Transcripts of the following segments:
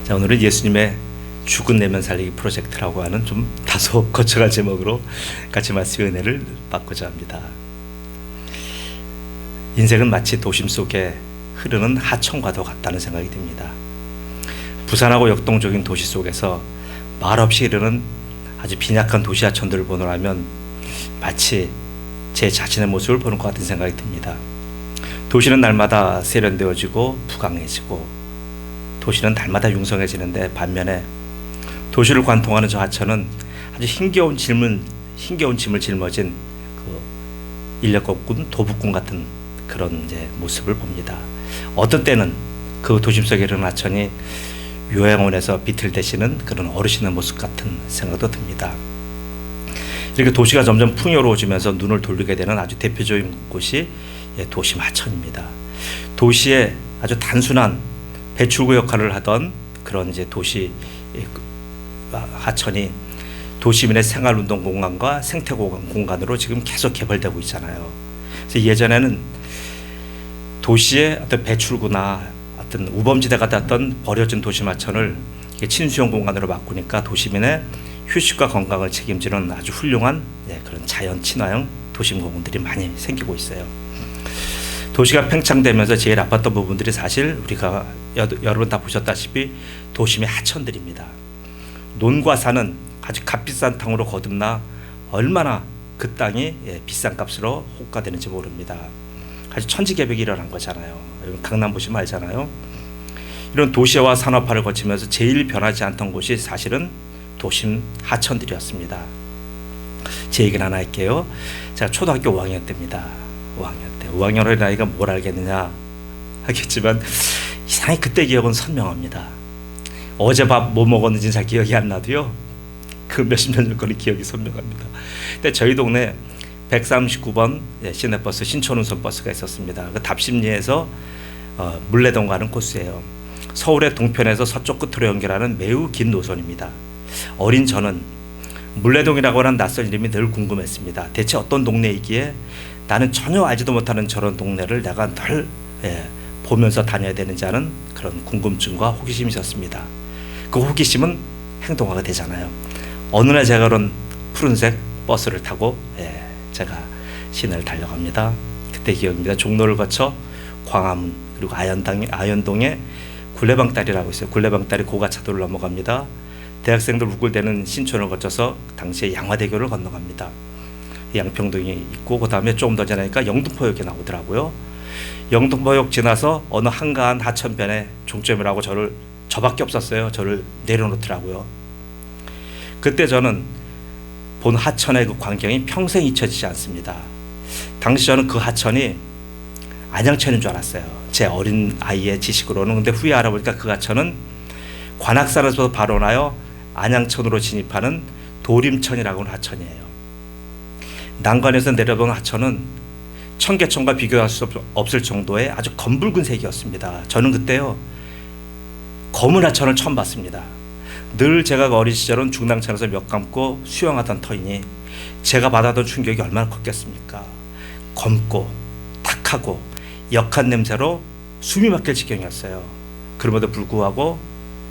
자, 오늘은 예수님의 죽은 내면 살리기 프로젝트라고 하는 좀 다소 거창한 제목으로 같이 말씀의 은혜를 받고자 합니다. 인생은 마치 도심 속에 흐르는 하천과도 같다는 생각이 듭니다. 부산하고 역동적인 도시 속에서 말없이 흐르는 아주 빈약한 도시 하천들을 보노라면 마치 제 자신의 모습을 보는 것 같은 생각이 듭니다. 도시는 날마다 세련되어지고 부강해지고 도시는 날마다 융성해지는데 반면에 도시를 관통하는 저 하천은 아주 힘겨운 짐을 짊어진 그 인력거꾼 도북꾼 같은 그런 이제 모습을 봅니다. 어떤 때는 그 도심 속에 흐르는 하천이 요양원에서 비틀대시는 그런 어르신의 모습 같은 생각도 듭니다. 이렇게 도시가 점점 풍요로워지면서 눈을 돌리게 되는 아주 대표적인 곳이 도심 하천입니다. 도시의 아주 단순한 배출구 역할을 하던 그런 이제 도시 하천이 도시민의 생활운동 공간과 생태 공간으로 지금 계속 개발되고 있잖아요. 그래서 예전에는 도시의 어떤 배출구나 어떤 우범지대가 됐던 버려진 도심 하천을 친수용 공간으로 바꾸니까 도시민의 휴식과 건강을 책임지는 아주 훌륭한 그런 자연 친화형 도심 공원들이 많이 생기고 있어요. 도시가 팽창되면서 제일 아팠던 부분들이 사실 우리가 여러분 다 보셨다시피 도심의 하천들입니다. 논과 산은 아주 값비싼 땅으로 거듭나 얼마나 그 땅이 비싼 값으로 호가되는지 모릅니다. 아주 천지개벽이 일어난 거잖아요. 강남 보시면 알잖아요. 이런 도시와 산업화를 거치면서 제일 변하지 않던 곳이 사실은 도심 하천들이었습니다. 제 얘기를 하나 할게요. 제가 초등학교 5학년 때입니다. 5학년의 나이가 뭘 알겠느냐 하겠지만 이상하게 그때 기억은 선명합니다. 어제 밥 뭐 먹었는지는 잘 기억이 안 나도요, 그 몇십 년 전 거는 기억이 선명합니다. 근데 저희 동네 139번 시내버스 신촌운선 버스가 있었습니다. 그 답심리에서 물레동 가는 코스예요. 서울의 동편에서 서쪽 끝으로 연결하는 매우 긴 노선입니다. 어린 저는 물레동이라고 하는 낯선 이름이 늘 궁금했습니다. 대체 어떤 동네이기에 나는 전혀 알지도 못하는 저런 동네를 내가 늘 보면서 다녀야 되는지 하는 그런 궁금증과 호기심이 있었습니다. 그 호기심은 행동화가 되잖아요. 어느 날 제가 그런 푸른색 버스를 타고 제가 시내를 달려갑니다. 그때 기억입니다. 종로를 거쳐 광화문 그리고 아현동에 굴레방다리라고 있어요. 굴레방다리 고가차도를 넘어갑니다. 대학생들 우글대는 신촌을 거쳐서 당시에 양화대교를 건너갑니다. 양평동이 있고 그 다음에 조금 더 지나니까 영등포역이 나오더라고요. 영등포역 지나서 어느 한가한 하천변에 종점이라고 저밖에 없었어요. 저를 내려놓더라고요. 그때 저는 본 하천의 그 광경이 평생 잊혀지지 않습니다. 당시 저는 그 하천이 안양천인 줄 알았어요. 제 어린 아이의 지식으로는. 근데 후에 알아보니까 그 하천은 관악산에서 발원하여 안양천으로 진입하는 도림천이라고 하는 하천이에요. 난관에서 내려본 하천은 청계천과 비교할 수 없을 정도의 아주 검붉은 색이었습니다. 저는 그때요 검은 하천을 처음 봤습니다. 늘 제가 어린 시절은 중랑천에서 몇 감고 수영하던 터이니 제가 받았던 충격이 얼마나 컸겠습니까. 검고 탁하고 역한 냄새로 숨이 막힐 지경이었어요. 그럼에도 불구하고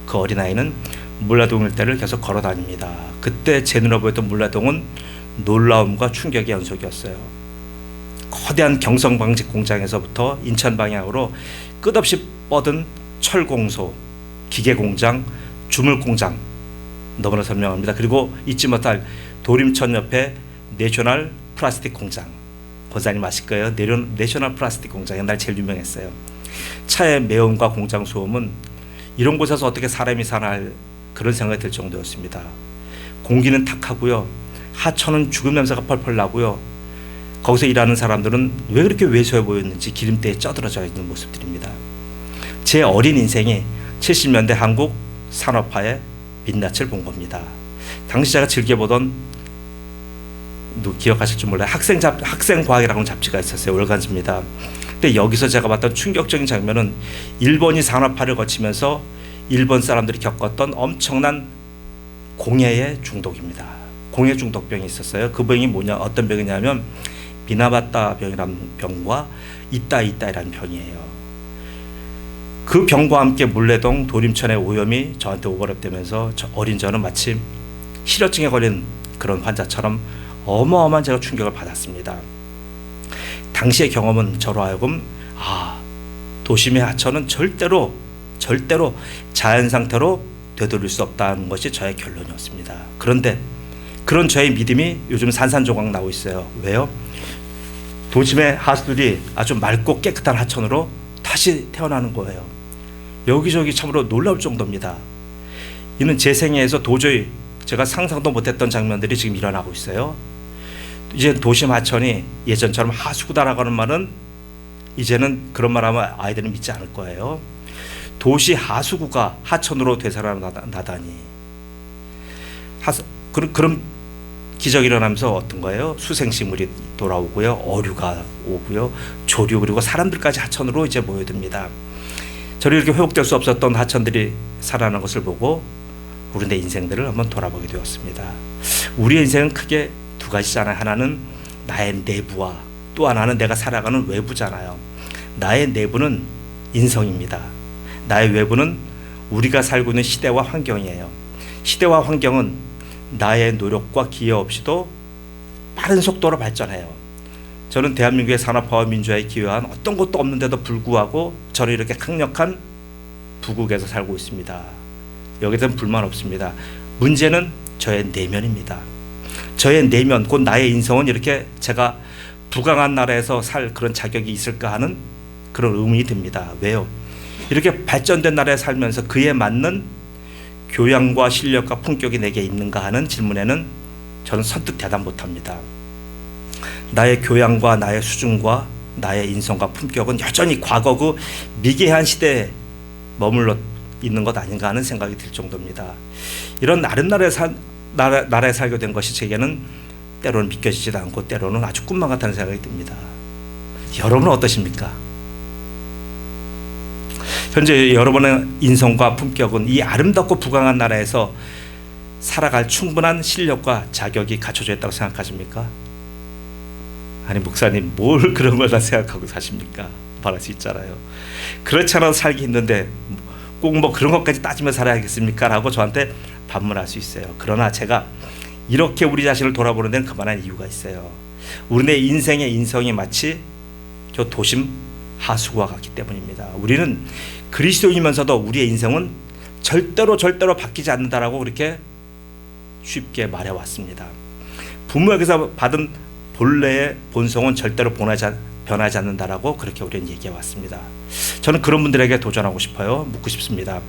그 어린아이는 물레동 일대를 계속 걸어 다닙니다. 그때 제 눈에 보였던 물레동은 놀라움과 충격의 연속이었어요. 거대한 경성방직 공장에서부터 인천 방향으로 끝없이 뻗은 철공소, 기계공장, 주물공장 너무나 선명합니다. 그리고 잊지 못할 도림천 옆에 내셔널 플라스틱 공장, 권사님 아실 거예요. 내셔널 플라스틱 공장 옛날 제일 유명했어요. 차의 매음과 공장 소음은 이런 곳에서 어떻게 사람이 사나 할 그런 생각이 들 정도였습니다. 공기는 탁하고요, 하천은 죽음 냄새가 펄펄 나고요, 거기서 일하는 사람들은 왜 그렇게 왜소해 보였는지 기름때에 쪄들어져 있는 모습들입니다. 제 어린 인생이 70년대 한국 산업화의 민낯을 본 겁니다. 당시 제가 즐겨보던, 기억하실지 몰라요, 학생과학이라는 잡지가 있었어요. 월간지입니다. 근데 여기서 제가 봤던 충격적인 장면은 일본이 산업화를 거치면서 일본 사람들이 겪었던 엄청난 공해의 중독입니다. 공해 중독병이 있었어요. 그 병이 어떤 병이냐면 미나바타 병이라는 병과 이따이라는 병이에요. 그 병과 함께 물레동 도림천의 오염이 저한테 오버랩되면서 어린 저는 마치 실어증에 걸린 그런 환자처럼 어마어마한 제가 충격을 받았습니다. 당시의 경험은 저로 하여금 도심의 하천은 절대로 자연 상태로 되돌릴 수 없다는 것이 저의 결론이었습니다. 그런데 그런 저의 믿음이 요즘 산산조각 나고 있어요. 왜요? 도심의 하수들이 아주 맑고 깨끗한 하천으로 다시 태어나는 거예요. 여기저기 참으로 놀라울 정도입니다. 이는 제 생애에서 도저히 제가 상상도 못했던 장면들이 지금 일어나고 있어요. 이제 도심 하천이 예전처럼 하수구다라고 하는 말은 이제는 그런 말하면 아이들은 믿지 않을 거예요. 도시 하수구가 하천으로 되살아나다니. 그럼 기적이 일어나면서 어떤 거예요? 수생식물이 돌아오고요, 어류가 오고요, 조류 그리고 사람들까지 하천으로 이제 모여듭니다. 저를 이렇게 회복될 수 없었던 하천들이 살아나는 것을 보고 우리의 인생들을 한번 돌아보게 되었습니다. 우리의 인생은 크게 두 가지잖아요. 하나는 나의 내부와 또 하나는 내가 살아가는 외부잖아요. 나의 내부는 인성입니다. 나의 외부는 우리가 살고 있는 시대와 환경이에요. 시대와 환경은 나의 노력과 기여 없이도 빠른 속도로 발전해요. 저는 대한민국의 산업화와 민주화에 기여한 어떤 것도 없는데도 불구하고 저는 이렇게 강력한 부국에서 살고 있습니다. 여기에 대한 불만 없습니다. 문제는 저의 내면입니다. 저의 내면, 곧 나의 인성은 이렇게 제가 부강한 나라에서 살 그런 자격이 있을까 하는 그런 의문이 듭니다. 왜요? 이렇게 발전된 나라에 살면서 그에 맞는 교양과 실력과 품격이 내게 있는가 하는 질문에는 저는 선뜻 대답 못합니다. 나의 교양과 나의 수준과 나의 인성과 품격은 여전히 과거 그 미개한 시대에 머물러 있는 것 아닌가 하는 생각이 들 정도입니다. 이런 나른 나라에 살게 된 것이 제게는 때로는 믿겨지지도 않고 때로는 아주 꿈만 같다는 생각이 듭니다. 여러분은 어떠십니까? 현재 여러분의 인성과 품격은 이 아름답고 부강한 나라에서 살아갈 충분한 실력과 자격이 갖춰져 있다고 생각하십니까? 아니 목사님 뭘 그런 걸 다 생각하고 사십니까? 말할 수 있잖아요. 그렇지 않아도 살기 힘든데 꼭 뭐 그런 것까지 따지며 살아야겠습니까? 라고 저한테 반문할 수 있어요. 그러나 제가 이렇게 우리 자신을 돌아보는 데는 그만한 이유가 있어요. 우리의 인생의 인성이 마치 저 도심 하수구와 같기 때문입니다. 우리는 그리스도인이면서도 우리의 인생은 절대로 바뀌지 않는다라고 그렇게 쉽게 말해왔습니다. 부모에게서 받은 본래의 본성은 절대로 변하지 않는다라고 그렇게 우리는 얘기해왔습니다. 저는 그런 분들에게 도전하고 싶어요. 묻고 싶습니다.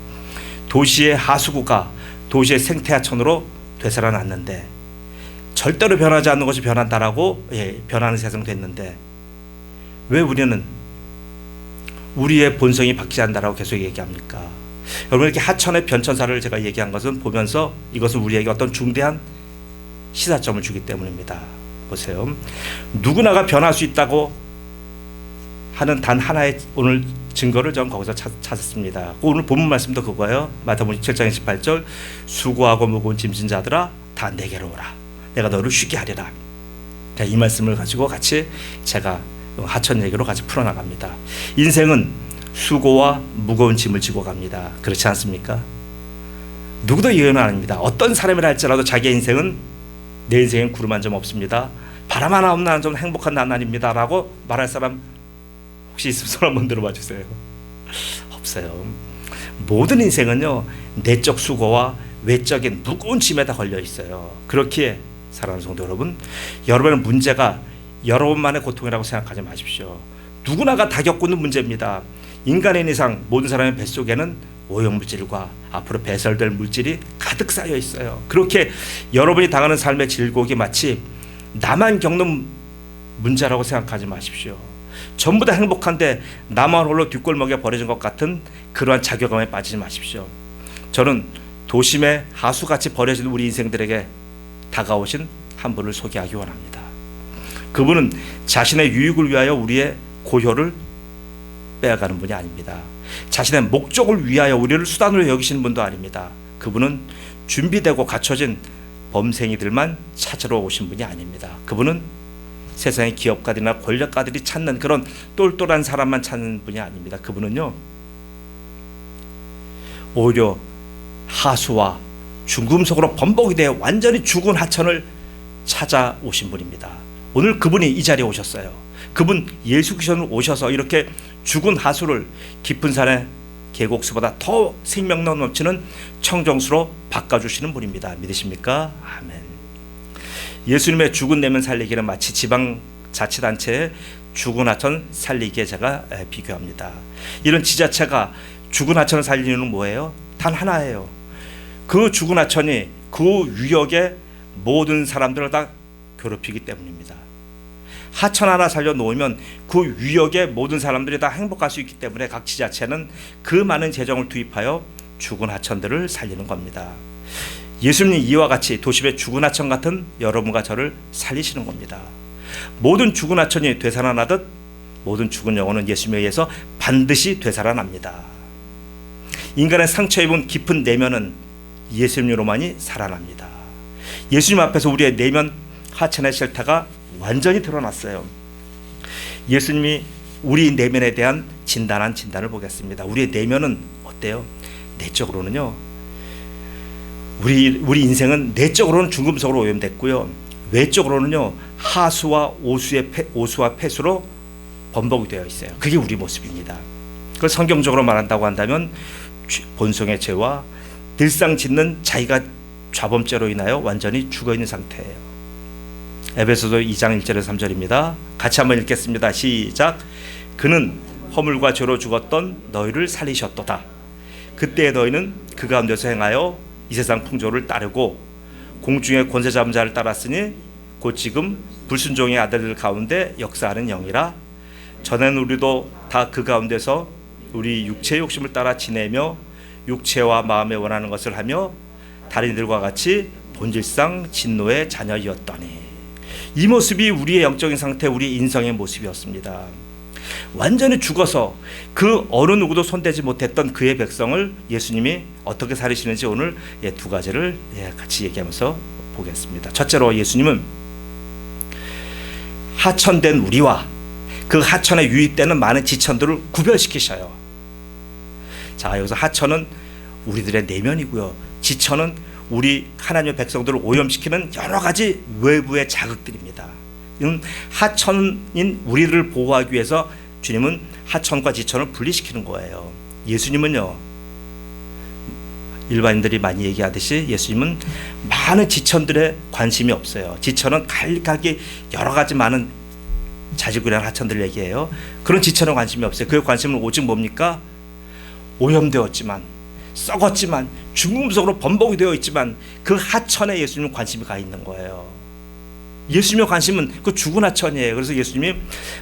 도시의 하수구가 도시의 생태하천으로 되살아났는데 절대로 변하지 않는 것이 변한다라고 변하는 세상 됐는데 왜 우리는 우리의 본성이 바뀌지 않는다라고 계속 얘기합니까? 여러분 이렇게 하천의 변천사를 제가 얘기한 것은 보면서 이것은 우리에게 어떤 중대한 시사점을 주기 때문입니다. 보세요. 누구나가 변할 수 있다고 하는 단 하나의 오늘 증거를 저는 거기서 찾았습니다. 오늘 본문 말씀도 그거예요. 마태복음 7장 28절 수고하고 무거운 짐진 자들아 다 내게로 오라. 내가 너를 쉬게 하리라. 이 말씀을 가지고 같이 제가 하천 얘기로 같이 풀어나갑니다. 인생은 수고와 무거운 짐을 지고 갑니다. 그렇지 않습니까? 누구도 예외는 아닙니다. 어떤 사람이라 할지라도 자기의 인생은 내 인생엔 구름 한 점 없습니다. 바람 하나 없는 한 점 행복한 나날입니다 라고 말할 사람 혹시 있으면 손 한번 들어봐 주세요. 없어요. 모든 인생은요 내적 수고와 외적인 무거운 짐에다 걸려 있어요. 그렇기에 사랑하는 성도 여러분, 여러분의 문제가 여러분만의 고통이라고 생각하지 마십시오. 누구나가 다 겪고 있는 문제입니다. 인간의 이상 모든 사람의 뱃속에는 오염물질과 앞으로 배설될 물질이 가득 쌓여 있어요. 그렇게 여러분이 당하는 삶의 질곡이 마치 나만 겪는 문제라고 생각하지 마십시오. 전부 다 행복한데 나만 홀로 뒷골목에 버려진 것 같은 그러한 자괴감에 빠지지 마십시오. 저는 도심의 하수같이 버려진 우리 인생들에게 다가오신 한 분을 소개하기 원합니다. 그분은 자신의 유익을 위하여 우리의 고효를 빼앗가는 분이 아닙니다. 자신의 목적을 위하여 우리를 수단으로 여기시는 분도 아닙니다. 그분은 준비되고 갖춰진 범생이들만 찾으러 오신 분이 아닙니다. 그분은 세상의 기업가들이나 권력가들이 찾는 그런 똘똘한 사람만 찾는 분이 아닙니다. 그분은요 오히려 하수와 중금속으로 번복이 되어 완전히 죽은 하천을 찾아오신 분입니다. 오늘 그분이 이 자리에 오셨어요. 그분 예수께서는 오셔서 이렇게 죽은 하수를 깊은 산의 계곡수보다 더 생명 넘치는 청정수로 바꿔주시는 분입니다. 믿으십니까? 아멘. 예수님의 죽은 내면 살리기는 마치 지방자치단체의 죽은 하천 살리기에 제가 비교합니다. 이런 지자체가 죽은 하천을 살리는 이유는 뭐예요? 단 하나예요. 그 죽은 하천이 그 유역의 모든 사람들을 다 괴롭히기 때문입니다. 하천 하나 살려놓으면 그 유역의 모든 사람들이 다 행복할 수 있기 때문에 각 지자체는 그 많은 재정을 투입하여 죽은 하천들을 살리는 겁니다. 예수님이 이와 같이 도심의 죽은 하천 같은 여러분과 저를 살리시는 겁니다. 모든 죽은 하천이 되살아나듯 모든 죽은 영혼은 예수님에 의해서 반드시 되살아납니다. 인간의 상처 입은 깊은 내면은 예수님으로만이 살아납니다. 예수님 앞에서 우리의 내면 하천의 실태가 완전히 드러났어요. 예수님이 우리 내면에 대한 진단을 보겠습니다. 우리의 내면은 어때요? 내적으로는요, 우리 인생은 내적으로는 중금속으로 오염됐고요, 외적으로는요 하수와 오수와 폐수로 번복이 되어 있어요. 그게 우리 모습입니다. 그걸 성경적으로 말한다고 한다면 본성의 죄와 늘상 짓는 자기가 좌범죄로 인하여 완전히 죽어있는 상태예요. 에베소서 2장 1절에서 3절입니다. 같이 한번 읽겠습니다. 시작. 그는 허물과 죄로 죽었던 너희를 살리셨도다. 그때 너희는 그 가운데서 행하여 이 세상 풍조를 따르고 공중의 권세 잡은 자를 따랐으니 곧 지금 불순종의 아들들 가운데 역사하는 영이라. 전에는 우리도 다 그 가운데서 우리 육체의 욕심을 따라 지내며 육체와 마음에 원하는 것을 하며 다른 이들과 같이 본질상 진노의 자녀이었더니. 이 모습이 우리의 영적인 상태, 우리 인성의 모습이었습니다. 완전히 죽어서 그 어느 누구도 손대지 못했던 그의 백성을 예수님이 어떻게 살리시는지 오늘 두 가지를 같이 얘기하면서 보겠습니다. 첫째로 예수님은 하천된 우리와 그 하천에 유입되는 많은 지천들을 구별시키셔요. 자, 여기서 하천은 우리들의 내면이고요, 지천은 우리 하나님의 백성들을 오염시키는 여러 가지 외부의 자극들입니다. 이는 하천인 우리를 보호하기 위해서 주님은 하천과 지천을 분리시키는 거예요. 예수님은요, 일반인들이 많이 얘기하듯이 예수님은 많은 지천들에 관심이 없어요. 지천은 갈각이 여러 가지 많은 자질구레한 하천들 얘기해요. 그런 지천에 관심이 없어요. 그의 관심은 오직 뭡니까? 오염되었지만, 썩었지만, 중금속으로 번복이 되어 있지만 그 하천에 예수님은 관심이 가 있는 거예요. 예수님의 관심은 그 죽은 하천이에요. 그래서 예수님이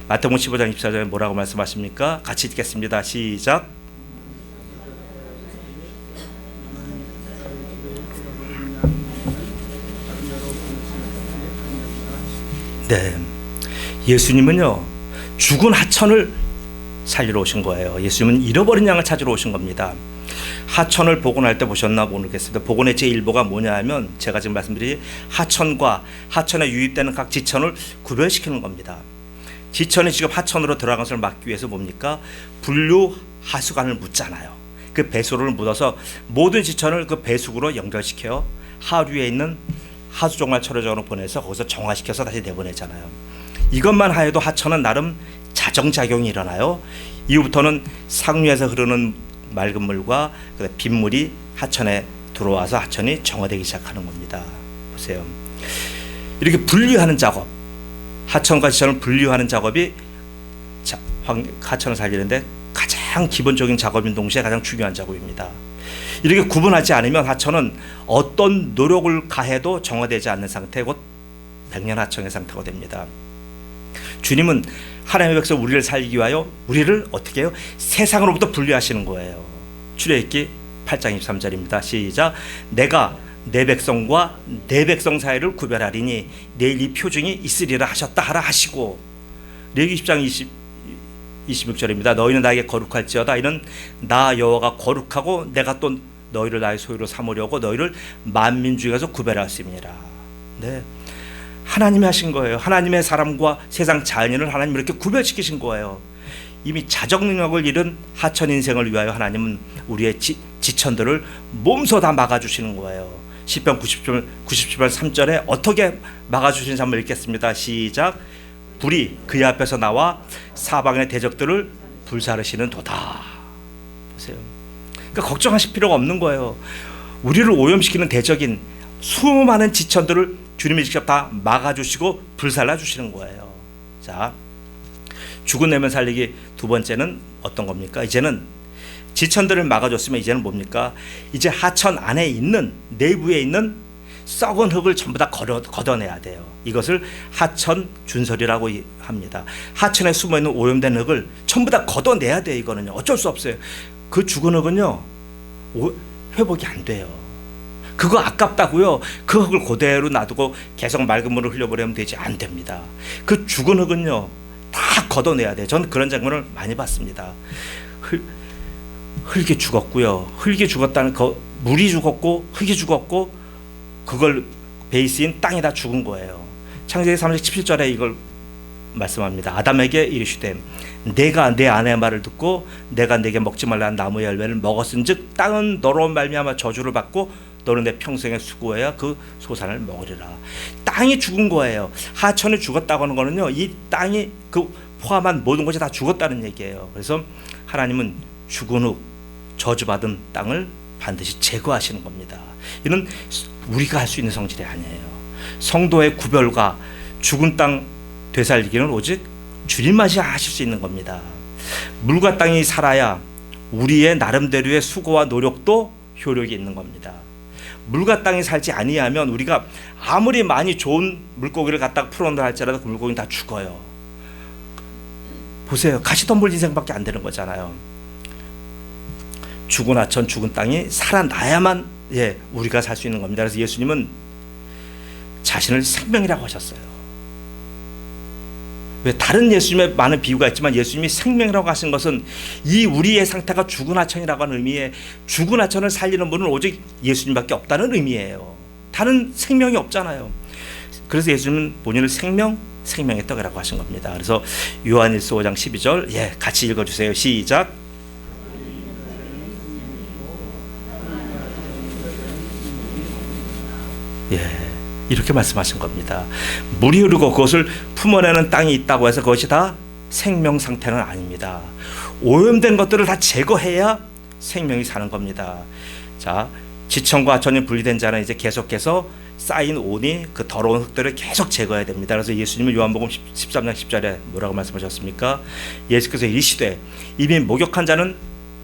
마태복음 15장 24절에 뭐라고 말씀하십니까? 같이 읽겠습니다. 시작. 네, 예수님은요 죽은 하천을 살리러 오신 거예요. 예수님은 잃어버린 양을 찾으러 오신 겁니다. 하천을 복원할 때 보셨나 모르겠습니다. 복원의 제1보가 뭐냐 하면 제가 지금 말씀드린 하천과 하천에 유입되는 각 지천을 구별시키는 겁니다. 지천이 지금 하천으로 들어간 것을 막기 위해서 뭡니까? 분류 하수관을 묻잖아요. 그 배수로를 묻어서 모든 지천을 그 배수구로 연결시켜 하류에 있는 하수종말 처리장으로 보내서 거기서 정화시켜서 다시 내보내잖아요. 이것만 하여도 하천은 나름 자정작용이 일어나요. 이후부터는 상류에서 흐르는 맑은 물과 빗물이 하천에 들어와서 하천이 정화되기 시작하는 겁니다. 보세요. 이렇게 분리하는 작업, 하천과 지천을 분리하는 작업이 하천을 살리는데 가장 기본적인 작업인 동시에 가장 중요한 작업입니다. 이렇게 구분하지 않으면 하천은 어떤 노력을 가해도 정화되지 않는 상태, 곧 백년하천의 상태가 됩니다. 주님은 하나님의 백성 우리를 살리기 위하여 우리를 어떻게 해요? 세상으로부터 분리하시는 거예요. 출애굽기 8장 23절입니다. 시작. 내가 내 백성과 내 백성 사이를 구별하리니 내일 이 표징이 있으리라 하셨다 하라 하시고. 레위기 10장 26절입니다. 너희는 나에게 거룩할지어다. 이는 나 여호와가 거룩하고 내가 또 너희를 나의 소유로 삼으려고 너희를 만민 중에서 구별하였음이니라. 네, 하나님이 하신 거예요. 하나님의 사람과 세상 자연인을 하나님 이렇게 구별시키신 거예요. 이미 자정 능력을 잃은 하천 인생을 위하여 하나님은 우리의 지천들을 몸소 다 막아주시는 거예요. 시편 97편 3절에 어떻게 막아주시는지 한번 읽겠습니다. 시작. 불이 그의 앞에서 나와 사방의 대적들을 불사르시는 도다. 보세요. 그러니까 걱정하실 필요가 없는 거예요. 우리를 오염시키는 대적인 수많은 지천들을 주님이 직접 다 막아주시고 불살라 주시는 거예요. 자, 죽은 내면 살리기 두 번째는 어떤 겁니까? 이제는 지천들을 막아줬으면 이제는 뭡니까? 이제 하천 안에 있는, 내부에 있는 썩은 흙을 전부 다 걷어내야 돼요. 이것을 하천 준설이라고 합니다. 하천에 숨어있는 오염된 흙을 전부 다 걷어내야 돼요. 이거는요, 어쩔 수 없어요. 그 죽은 흙은요, 회복이 안 돼요. 그거 아깝다고요. 그 흙을 그대로 놔두고 계속 맑은 물을 흘려버리면 되지, 안 됩니다. 그 죽은 흙은요, 다 걷어내야 돼요. 저는 그런 장면을 많이 봤습니다. 흙이 죽었고요. 흙이 죽었다는 거, 물이 죽었고 흙이 죽었고 그걸 베이스인 땅이 다 죽은 거예요. 창세기 3장 17절에 이걸 말씀합니다. 아담에게 이르시되 내가 내 아내의 말을 듣고 내가 내게 먹지 말라는 나무의 열매를 먹었은즉 땅은 너로 말미암아 저주를 받고 너는 내 평생에 수고해야 그 소산을 먹으리라. 땅이 죽은 거예요. 하천이 죽었다고 하는 거는요, 이 땅이 그 포함한 모든 것이 다 죽었다는 얘기예요. 그래서 하나님은 죽은 후 저주받은 땅을 반드시 제거하시는 겁니다. 이는 우리가 할 수 있는 성질이 아니에요. 성도의 구별과 죽은 땅 되살리기는 오직 주님만이 하실 수 있는 겁니다. 물과 땅이 살아야 우리의 나름대로의 수고와 노력도 효력이 있는 겁니다. 물과 땅이 살지 아니하면 우리가 아무리 많이 좋은 물고기를 갖다가 풀어놓는다 할지라도 그 물고기는 다 죽어요. 보세요. 가시덤불 인생밖에 안 되는 거잖아요. 죽은 하천, 죽은 땅이 살아나야만 우리가 살 수 있는 겁니다. 그래서 예수님은 자신을 생명이라고 하셨어요. 왜 다른 예수님의 많은 비유가 있지만 예수님이 생명이라고 하신 것은 이 우리의 상태가 죽은 하천이라고 하는 의미에 죽은 하천을 살리는 분은 오직 예수님밖에 없다는 의미예요. 다른 생명이 없잖아요. 그래서 예수님은 본인을 생명의 떡이라고 하신 겁니다. 그래서 요한일서 5장 12절 같이 읽어주세요. 시작. 이렇게 말씀하신 겁니다. 물이 흐르고 그것을 품어내는 땅이 있다고 해서 그것이 다 생명 상태는 아닙니다. 오염된 것들을 다 제거해야 생명이 사는 겁니다. 자, 지천과 하천이 분리된 자는 이제 계속해서 쌓인 온이 그 더러운 흙들을 계속 제거해야 됩니다. 그래서 예수님은 요한복음 13장 10절에 뭐라고 말씀하셨습니까? 예수께서 이르시되 이미 목욕한 자는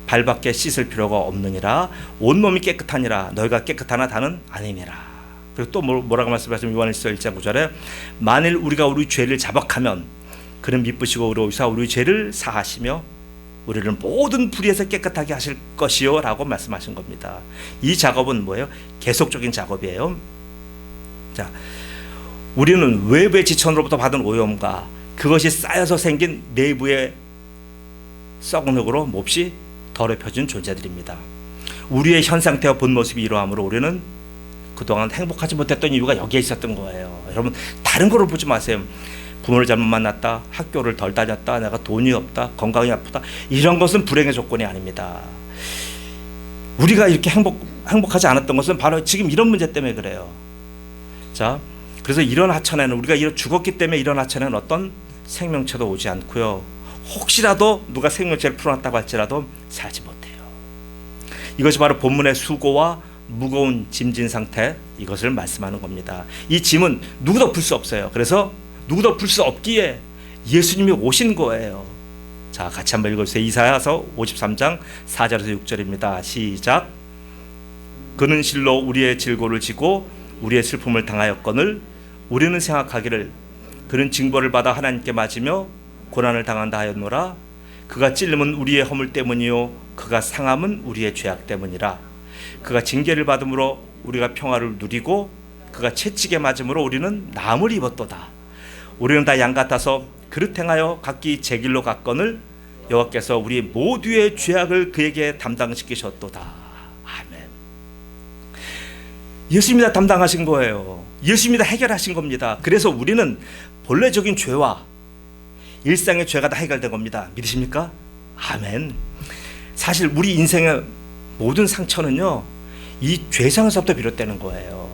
발밖에 씻을 필요가 없느니라. 온몸이 깨끗하니라. 너희가 깨끗하나 다는 아니니라. 그리고 또 뭐라고 말씀하시면 요한일서 1장 9절에 만일 우리가 우리 죄를 자복하면 그는 미쁘시고 의로우사 우리 죄를 사하시며 우리를 모든 불의에서 깨끗하게 하실 것이요 라고 말씀하신 겁니다. 이 작업은 뭐예요? 계속적인 작업이에요. 자, 우리는 외부의 지천으로부터 받은 오염과 그것이 쌓여서 생긴 내부의 썩은 흙으로 몹시 더럽혀진 존재들입니다. 우리의 현 상태와 본 모습이 이러하므로 우리는 그동안 행복하지 못했던 이유가 여기에 있었던 거예요. 여러분, 다른 거를 보지 마세요. 부모를 잘못 만났다, 학교를 덜 다녔다, 내가 돈이 없다, 건강이 아프다, 이런 것은 불행의 조건이 아닙니다. 우리가 이렇게 행복하지 않았던 것은 바로 지금 이런 문제 때문에 그래요. 자, 그래서 이런 하천에는 우리가 죽었기 때문에 이런 하천에는 어떤 생명체도 오지 않고요. 혹시라도 누가 생명체를 풀어놨다고 할지라도 살지 못해요. 이것이 바로 본문의 수고와 무거운 짐진 상태, 이것을 말씀하는 겁니다. 이 짐은 누구도 풀 수 없어요. 그래서 누구도 풀 수 없기에 예수님이 오신 거예요. 자, 같이 한번 읽어주세요. 이사야서 53장 4절에서 6절입니다. 시작. 그는 실로 우리의 질고를 지고 우리의 슬픔을 당하였거늘 우리는 생각하기를 그는 징벌을 받아 하나님께 맞으며 고난을 당한다 하였노라. 그가 찔림은 우리의 허물 때문이요 그가 상함은 우리의 죄악 때문이라. 그가 징계를 받음으로 우리가 평화를 누리고 그가 채찍에 맞음으로 우리는 나음을 입었도다. 우리는 다 양 같아서 그릇 행하여 각기 제 길로 갔거늘 여호와께서 우리 모두의 죄악을 그에게 담당시키셨도다. 아멘. 예수님이 다 담당하신 거예요. 예수님이 다 해결하신 겁니다. 그래서 우리는 본래적인 죄와 일상의 죄가 다 해결된 겁니다. 믿으십니까? 아멘. 사실 우리 인생의 모든 상처는요, 이 죄상에서부터 비롯되는 거예요.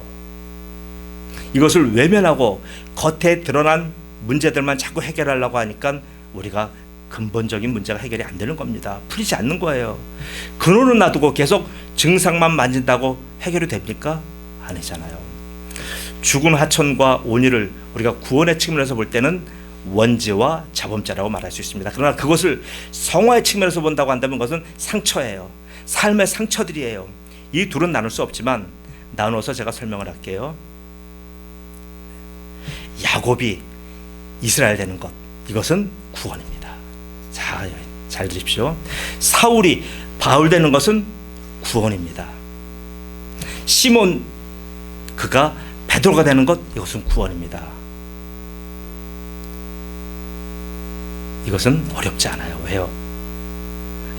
이것을 외면하고 겉에 드러난 문제들만 자꾸 해결하려고 하니까 우리가 근본적인 문제가 해결이 안 되는 겁니다. 풀리지 않는 거예요. 근원은 놔두고 계속 증상만 만진다고 해결이 됩니까? 아니잖아요. 죽은 하천과 온유를 우리가 구원의 측면에서 볼 때는 원죄와 자범죄라고 말할 수 있습니다. 그러나 그것을 성화의 측면에서 본다고 한다면 그것은 상처예요. 삶의 상처들이에요. 이 둘은 나눌 수 없지만 나누어서 제가 설명을 할게요. 야곱이 이스라엘 되는 것, 이것은 구원입니다. 자, 잘 들으십시오. 사울이 바울 되는 것은 구원입니다. 시몬 그가 베드로가 되는 것, 이것은 구원입니다. 이것은 어렵지 않아요. 왜요?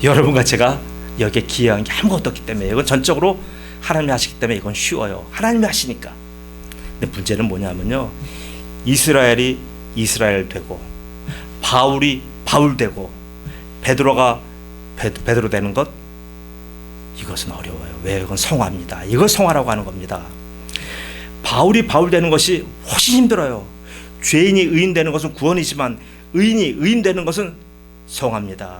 여러분과 제가 여기에 기여한 게 아무것도 없기 때문에, 이건 전적으로 하나님이 하시기 때문에 이건 쉬워요. 하나님이 하시니까. 근데 문제는 뭐냐면요, 이스라엘이 이스라엘 되고 바울이 바울 되고 베드로가 베드로 되는 것, 이것은 어려워요. 왜? 이건 성화입니다. 이걸 성화라고 하는 겁니다. 바울이 바울 되는 것이 훨씬 힘들어요. 죄인이 의인 되는 것은 구원이지만 의인이 의인 되는 것은 성화입니다.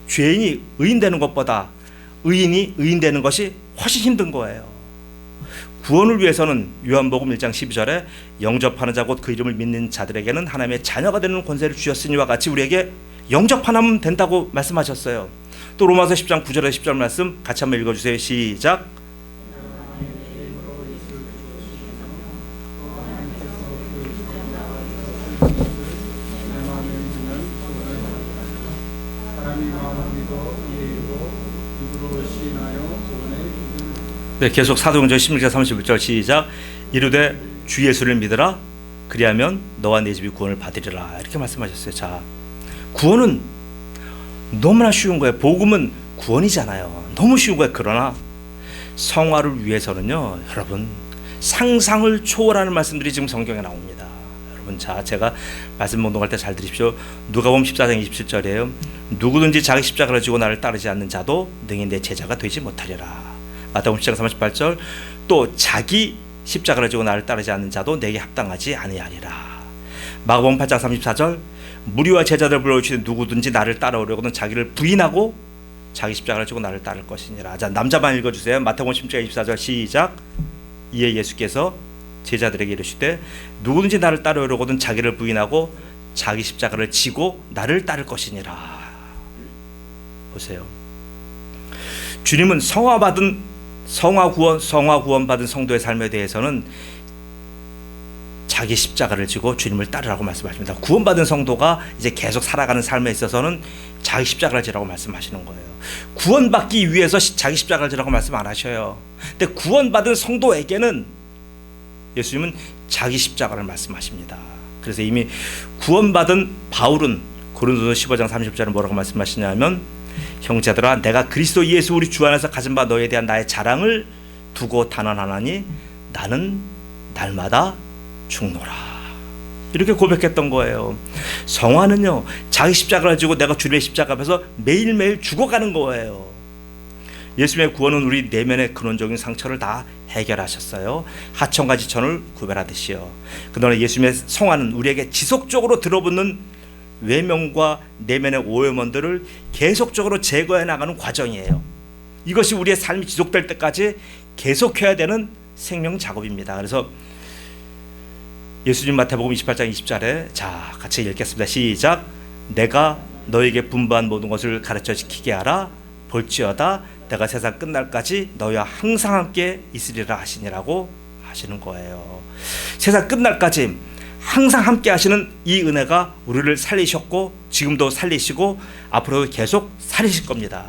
죄인이 의인 되는 것보다 의인이 의인 되는 것이 훨씬 힘든 거예요. 구원을 위해서는 요한복음 1장 12절에 영접하는 자 곧 그 이름을 믿는 자들에게는 하나님의 자녀가 되는 권세를 주셨으니와 같이 우리에게 영접하면 된다고 말씀하셨어요. 또 로마서 10장 9절에 10절 말씀 같이 한번 읽어주세요. 시작. 네, 계속 사도행전 16장 31절 시작. 이르되 주 예수를 믿으라 그리하면 너와 네 집이 구원을 받으리라, 이렇게 말씀하셨어요. 자, 구원은 너무나 쉬운 거예요. 복음은 구원이잖아요. 너무 쉬운 거예요. 그러나 성화를 위해서는요, 여러분, 상상을 초월하는 말씀들이 지금 성경에 나옵니다. 여러분, 자, 제가 말씀 몽동할 때 잘 들으십시오. 누가복음 14장 27절이에요. 누구든지 자기 십자가를 지고 나를 따르지 않는 자도 능히 내 제자가 되지 못하리라. 마태복음 10장 38절 또 자기 십자가를 지고 나를 따르지 않는 자도 내게 합당하지 아니하리라. 마가복음 8장 34절 무리와 제자들 불러주시되 누구든지 나를 따라오려거든 자기를 부인하고 자기 십자가를 지고 나를 따를 것이니라. 자, 남자만 읽어주세요. 마태복음 10장 24절 시작. 이에 예수께서 제자들에게 이르시되 누구든지 나를 따라오려거든 자기를 부인하고 자기 십자가를 지고 나를 따를 것이니라. 보세요. 주님은 성화 구원 받은 성도의 삶에 대해서는 자기 십자가를 지고 주님을 따르라고 말씀하십니다. 구원받은 성도가 이제 계속 살아가는 삶에 있어서는 자기 십자가를 지라고 말씀하시는 거예요. 구원받기 위해서 자기 십자가를 지라고 말씀 안 하셔요. 근데 구원받은 성도에게는 예수님은 자기 십자가를 말씀하십니다. 그래서 이미 구원받은 바울은 고린도서 15장 30절에 뭐라고 말씀하시냐면 형제들아 내가 그리스도 예수 우리 주 안에서 가진 바 너에 대한 나의 자랑을 두고 단언하나니 나는 날마다 죽노라, 이렇게 고백했던 거예요. 성화는요, 자기 십자가를 지고 내가 주님의 십자가 앞에서 매일매일 죽어가는 거예요. 예수님의 구원은 우리 내면의 근원적인 상처를 다 해결하셨어요. 하천과 지천을 구별하듯이요. 그러나 예수님의 성화는 우리에게 지속적으로 들어붙는 외면과 내면의 오염원들을 계속적으로 제거해 나가는 과정이에요. 이것이 우리의 삶이 지속될 때까지 계속해야 되는 생명 작업입니다. 그래서 예수님 마태복음 28장 20절에 자, 같이 읽겠습니다. 시작. 내가 너에게 분부한 모든 것을 가르쳐 지키게 하라. 볼지어다 내가 세상 끝날까지 너희와 항상 함께 있으리라 하시니라고 하시는 거예요. 세상 끝날까지 항상 함께 하시는 이 은혜가 우리를 살리셨고 지금도 살리시고 앞으로도 계속 살리실 겁니다.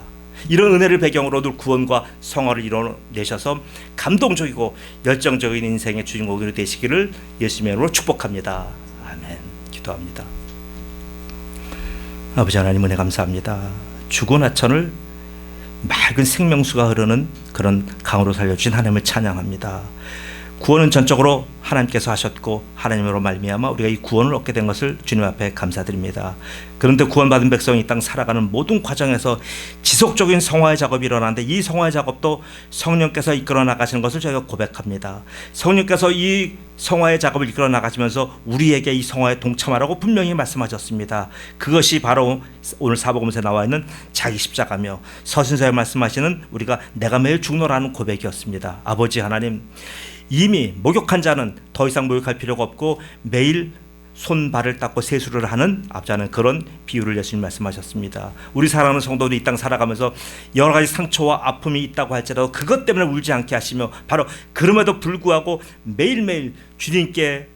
이런 은혜를 배경으로도 구원과 성화를 이뤄내셔서 감동적이고 열정적인 인생의 주인공이 되시기를 예수님의 이름으로 축복합니다. 아멘. 기도합니다. 아버지 하나님, 은혜 감사합니다. 죽은 하천을 맑은 생명수가 흐르는 그런 강으로 살려주신 하나님을 찬양합니다. 구원은 전적으로 하나님께서 하셨고 하나님으로 말미암아 우리가 이 구원을 얻게 된 것을 주님 앞에 감사드립니다. 그런데 구원받은 백성이 이 땅 살아가는 모든 과정에서 지속적인 성화의 작업이 일어나는데 이 성화의 작업도 성령께서 이끌어 나가시는 것을 저희가 고백합니다. 성령께서 이 성화의 작업을 이끌어 나가시면서 우리에게 이 성화에 동참하라고 분명히 말씀하셨습니다. 그것이 바로 오늘 사복음서에 나와 있는 자기 십자가며 서신서에 말씀하시는 우리가 내가 매일 죽노라는 고백이었습니다. 아버지 하나님, 이미 목욕한 자는 더 이상 목욕할 필요가 없고 매일 손 발을 닦고 세수를 하는 앞자는 그런 비유를 예수님 말씀하셨습니다. 우리 사랑하는 성도들이 이 땅 살아가면서 여러 가지 상처와 아픔이 있다고 할지라도 그것 때문에 울지 않게 하시며 바로 그럼에도 불구하고 매일매일 주님께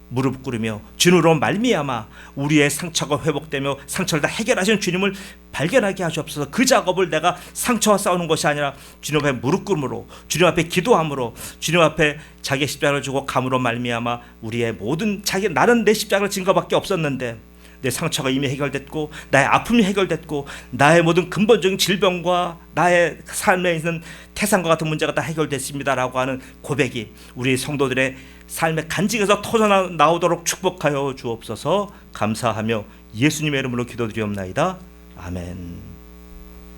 무릎 꿇으며 주님으로 말미암아 우리의 상처가 회복되며 상처를 다 해결하시는 주님을 발견하게 하시옵소서. 그 작업을 내가 상처와 싸우는 것이 아니라 주님 앞에 무릎 꿇음으로, 주님 앞에 기도함으로, 주님 앞에 자기의 십자가를 주고 감으로 말미암아 우리의 모든 나는 내 십자가를 진 것밖에 없었는데 내 상처가 이미 해결됐고 나의 아픔이 해결됐고 나의 모든 근본적인 질병과 나의 삶에 있는 태산과 같은 문제가 다 해결됐습니다라고 하는 고백이 우리 성도들의 삶의 간직에서 터져나오도록 축복하여 주옵소서. 감사하며 예수님의 이름으로 기도드리옵나이다. 아멘.